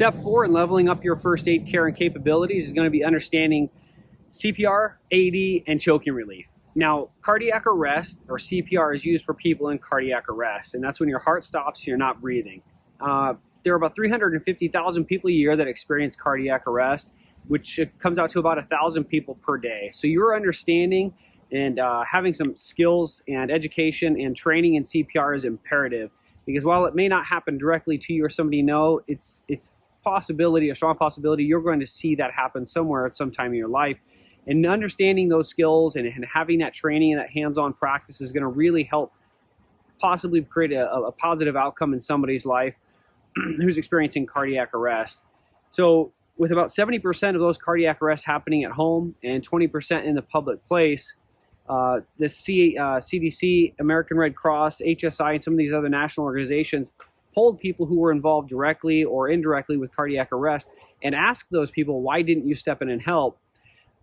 Step 4 in leveling up your first aid care and capabilities is going to be understanding CPR, AED, and choking relief. Now, cardiac arrest, or CPR, is used for people in cardiac arrest, and that's when your heart stops and you're not breathing. There are about 350,000 people a year that experience cardiac arrest, which comes out to about 1,000 people per day. So your understanding and having some skills and education and training in CPR is imperative, because while it may not happen directly to you or somebody you know, it's possibility, a strong possibility, you're going to see that happen somewhere at some time in your life. And understanding those skills and having that training and that hands-on practice is going to really help possibly create a positive outcome in somebody's life who's experiencing cardiac arrest. So with about 70% of those cardiac arrests happening at home and 20% in the public place, the CDC, American Red Cross, HSI, and some of these other national organizations polled people who were involved directly or indirectly with cardiac arrest and asked those people, why didn't you step in and help?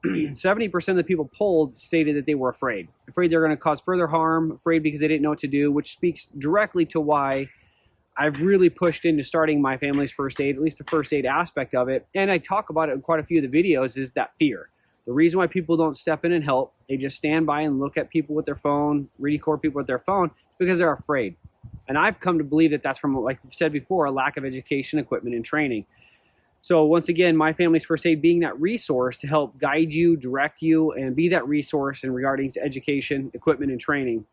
70% of the people polled stated that they were afraid they're going to cause further harm, afraid because they didn't know what to do, which speaks directly to why I've really pushed into starting my family's first aid, at least the first aid aspect of it. And I talk about it in quite a few of the videos, is that fear. The reason why people don't step in and help, they just stand by and look at people with their phone, record people with their phone, because they're afraid. And I've come to believe that that's from, like I've said before, a lack of education, equipment, and training. So once again, my family's first aid being that resource to help guide you, direct you, and be that resource in regarding to education, equipment, and training,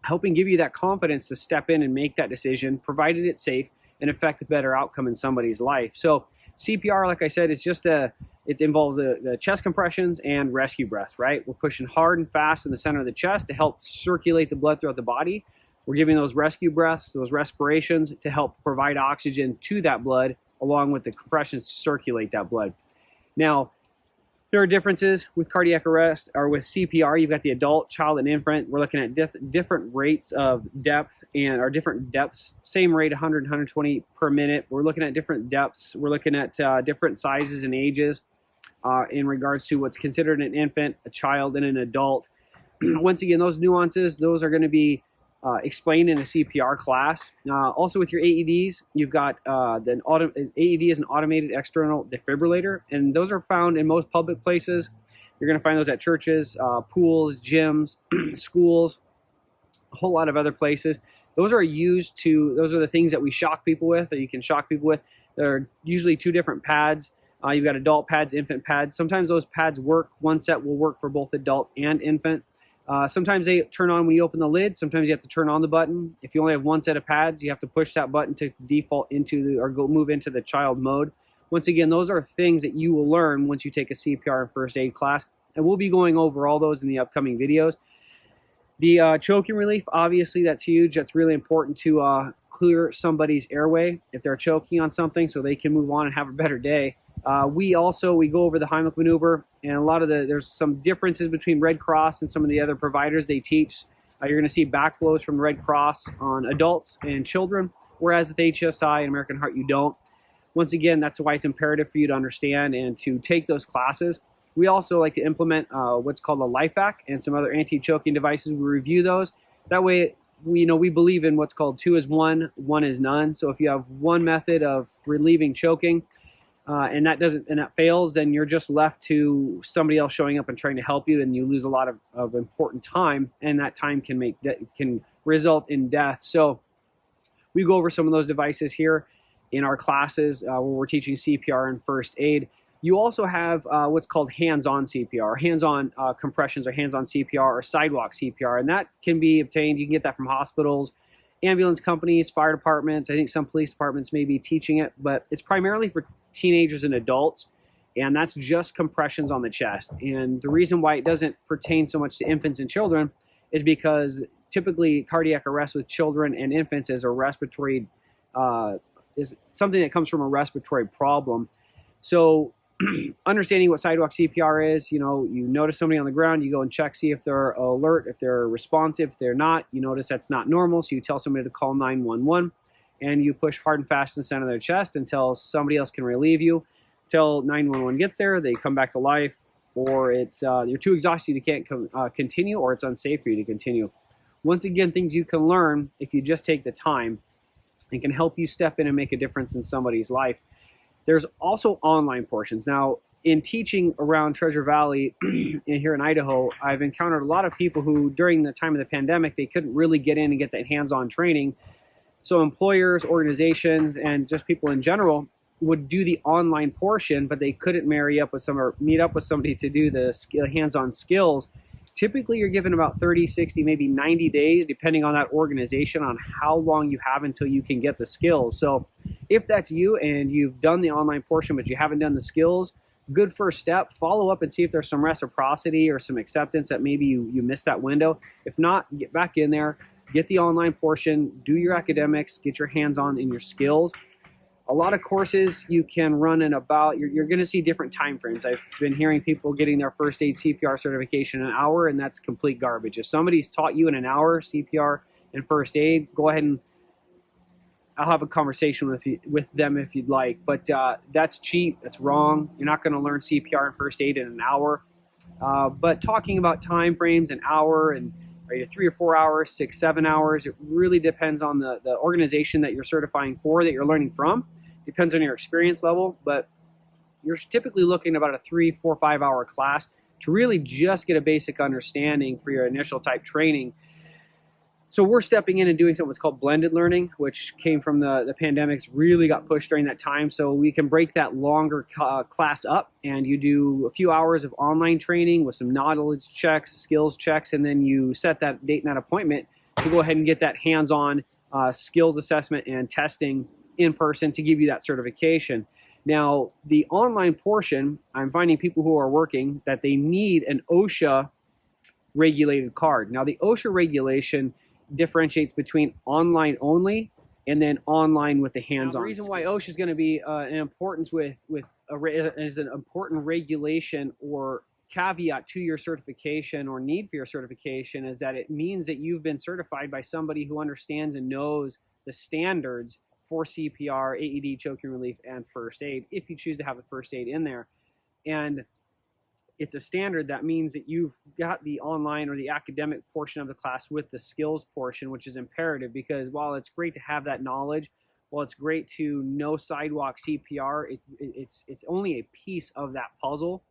helping give you that confidence to step in and make that decision, provided it's safe and affect a better outcome in somebody's life. So CPR, like I said, is just it involves the chest compressions and rescue breath, right? We're pushing hard and fast in the center of the chest to help circulate the blood throughout the body. We're giving those rescue breaths, those respirations, to help provide oxygen to that blood, along with the compressions to circulate that blood. Now, there are differences with cardiac arrest or with CPR. You've got the adult, child, and infant. We're looking at different rates of depth, and our different depths, same rate, 100, 120 per minute. We're looking at different depths. We're looking at different sizes and ages in regards to what's considered an infant, a child, and an adult. Once again, those nuances, those are going to be explained in a CPR class. Also with your AEDs, you've got AED is an automated external defibrillator, and those are found in most public places. You're going to find those at churches, pools, gyms, schools, a whole lot of other places. Those are the things that we shock people with, or you can shock people with. There are usually two different pads. You've got adult pads, infant pads. Sometimes those pads work. One set will work for both adult and infant. Sometimes they turn on when you open the lid. Sometimes you have to turn on the button. If you only have one set of pads, you have to push that button to default into move into the child mode. Once again, those are things that you will learn once you take a CPR and first aid class, and we'll be going over all those in the upcoming videos. The choking relief, obviously, that's huge. That's really important to clear somebody's airway if they're choking on something, so they can move on and have a better day. We go over the Heimlich maneuver, and there's some differences between Red Cross and some of the other providers they teach. You're going to see back blows from the Red Cross on adults and children, whereas with HSI and American Heart, you don't. Once again, that's why it's imperative for you to understand and to take those classes. We also like to implement what's called a life hack and some other anti-choking devices. We review those. That way, we believe in what's called 2 is 1, 1 is none. So if you have one method of relieving choking, and that fails, then you're just left to somebody else showing up and trying to help you, and you lose a lot of important time, and that time can result in death. So we go over some of those devices here in our classes where we're teaching CPR and first aid. You also have what's called hands-on CPR, hands-on compressions, or hands-on CPR, or sidewalk CPR, and that can be obtained. You can get that from hospitals, ambulance companies, fire departments. I think some police departments may be teaching it, but it's primarily for teenagers and adults, and that's just compressions on the chest. And the reason why it doesn't pertain so much to infants and children is because typically cardiac arrest with children and infants is is something that comes from a respiratory problem. So understanding what sidewalk CPR is, you notice somebody on the ground, you go and check, see if they're alert, if they're responsive. If they're not, you notice that's not normal, so you tell somebody to call 911. And you push hard and fast in the center of their chest until somebody else can relieve you. Till 911 gets there, they come back to life, or it's you're too exhausted, you can't continue, or it's unsafe for you to continue. Once again, things you can learn if you just take the time and can help you step in and make a difference in somebody's life. There's also online portions. Now, in teaching around Treasure Valley here in Idaho, I've encountered a lot of people who, during the time of the pandemic, they couldn't really get in and get that hands-on training. So employers, organizations, and just people in general would do the online portion, but they couldn't marry up with some or meet up with somebody to do the hands-on skills. Typically, you're given about 30, 60, maybe 90 days, depending on that organization, on how long you have until you can get the skills. So if that's you and you've done the online portion, but you haven't done the skills, good first step, follow up and see if there's some reciprocity or some acceptance that maybe you missed that window. If not, get back in there, get the online portion, do your academics, get your hands on in your skills. A lot of courses you can run in about, you're going to see different time frames. I've been hearing people getting their first aid CPR certification in an hour, and that's complete garbage. If somebody's taught you in an hour CPR and first aid, go ahead and I'll have a conversation with them if you'd like. But that's cheap. That's wrong. You're not going to learn CPR and first aid in an hour. But talking about time frames, an hour, and are you 3 or 4 hours, 6, 7 hours? It really depends on the organization that you're certifying for, that you're learning from. Depends on your experience level, but you're typically looking about a 3, 4, 5 hour class to really just get a basic understanding for your initial type training. So we're stepping in and doing something that's called blended learning, which came from the pandemics, really got pushed during that time. So we can break that longer class up, and you do a few hours of online training with some knowledge checks, skills checks, and then you set that date and that appointment to go ahead and get that hands-on skills assessment and testing in person to give you that certification. Now, the online portion, I'm finding people who are working that they need an OSHA regulated card. Now, the OSHA regulation differentiates between online only and then online with the hands-on. The reason why OSHA is going to be an importance is an important regulation or caveat to your certification or need for your certification is that it means that you've been certified by somebody who understands and knows the standards for CPR, AED, choking relief, and first aid, if you choose to have a first aid in there. And it's a standard that means that you've got the online or the academic portion of the class with the skills portion, which is imperative, because while it's great to have that knowledge, while it's great to know sidewalk CPR, it's only a piece of that puzzle.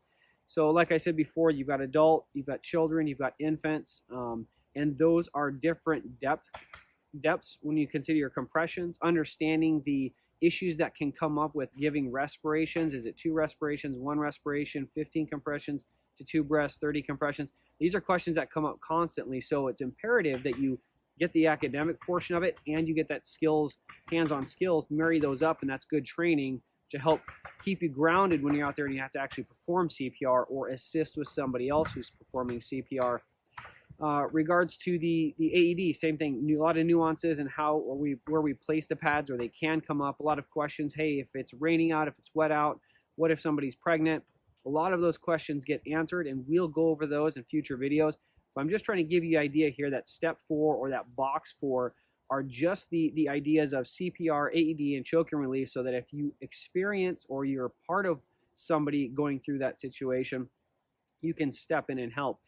So like I said before, you've got adult, you've got children, you've got infants, and those are different depths when you consider your compressions, understanding the issues that can come up with giving respirations. Is it 2 respirations, 1 respiration, 15 compressions to 2 breaths, 30 compressions? These are questions that come up constantly. So it's imperative that you get the academic portion of it and you get that skills, hands-on skills, marry those up, and that's good training to help keep you grounded when you're out there and you have to actually perform CPR or assist with somebody else who's performing CPR. Regards to the AED, same thing, a lot of nuances and where we place the pads, or they can come up. A lot of questions, hey, if it's raining out, if it's wet out, what if somebody's pregnant? A lot of those questions get answered, and we'll go over those in future videos. But I'm just trying to give you an idea here that step 4 or that box 4 are just the ideas of CPR, AED, and choking relief, so that if you experience or you're part of somebody going through that situation, you can step in and help.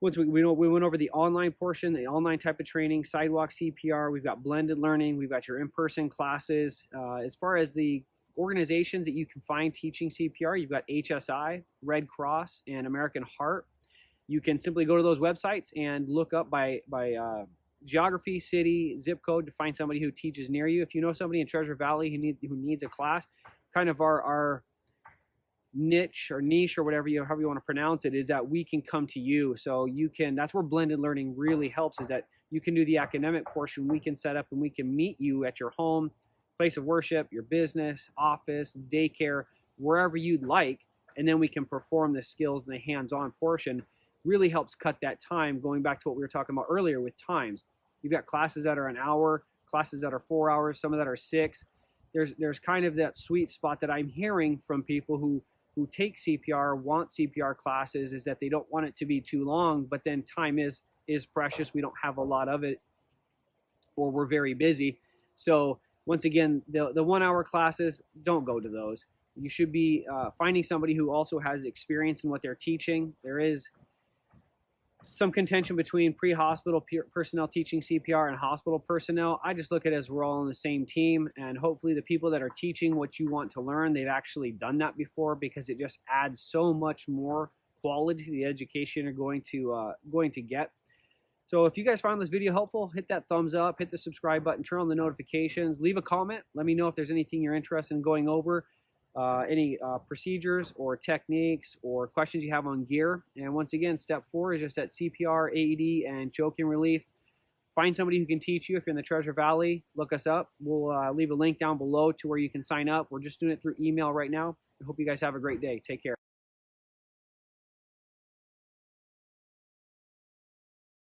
Once we went over the online portion, the online type of training, sidewalk CPR, we've got blended learning, we've got your in-person classes. As far as the organizations that you can find teaching CPR, you've got HSI, Red Cross, and American Heart. You can simply go to those websites and look up by geography, city, zip code to find somebody who teaches near you. If you know somebody in Treasure Valley who needs a class, kind of our niche or however you want to pronounce it, is that we can come to you. So you can, that's where blended learning really helps, is that you can do the academic portion, we can set up and we can meet you at your home, place of worship, your business, office, daycare, wherever you'd like, and then we can perform the skills and the hands-on portion. Really helps cut that time, going back to what we were talking about earlier with times. You've got classes that are an hour, classes that are 4 hours, some of that are 6. There's kind of that sweet spot that I'm hearing from people who take CPR, want CPR classes, is that they don't want it to be too long, but then time is precious. We don't have a lot of it, or we're very busy. So once again, the 1 hour classes, don't go to those. You should be finding somebody who also has experience in what they're teaching. There is some contention between pre-hospital personnel teaching CPR and hospital personnel. I just look at it as we're all on the same team, and hopefully the people that are teaching what you want to learn, they've actually done that before, because it just adds so much more quality to the education you're going to get. So if you guys found this video helpful, hit that thumbs up, hit the subscribe button, turn on the notifications, leave a comment. Let me know if there's anything you're interested in going over, any procedures or techniques or questions you have on gear. And once again, step 4 is just that CPR, AED, and choking relief. Find somebody who can teach you. If you're in the Treasure Valley, look us up. We'll leave a link down below to where you can sign up. We're just doing it through email right now. I hope you guys have a great day. Take care.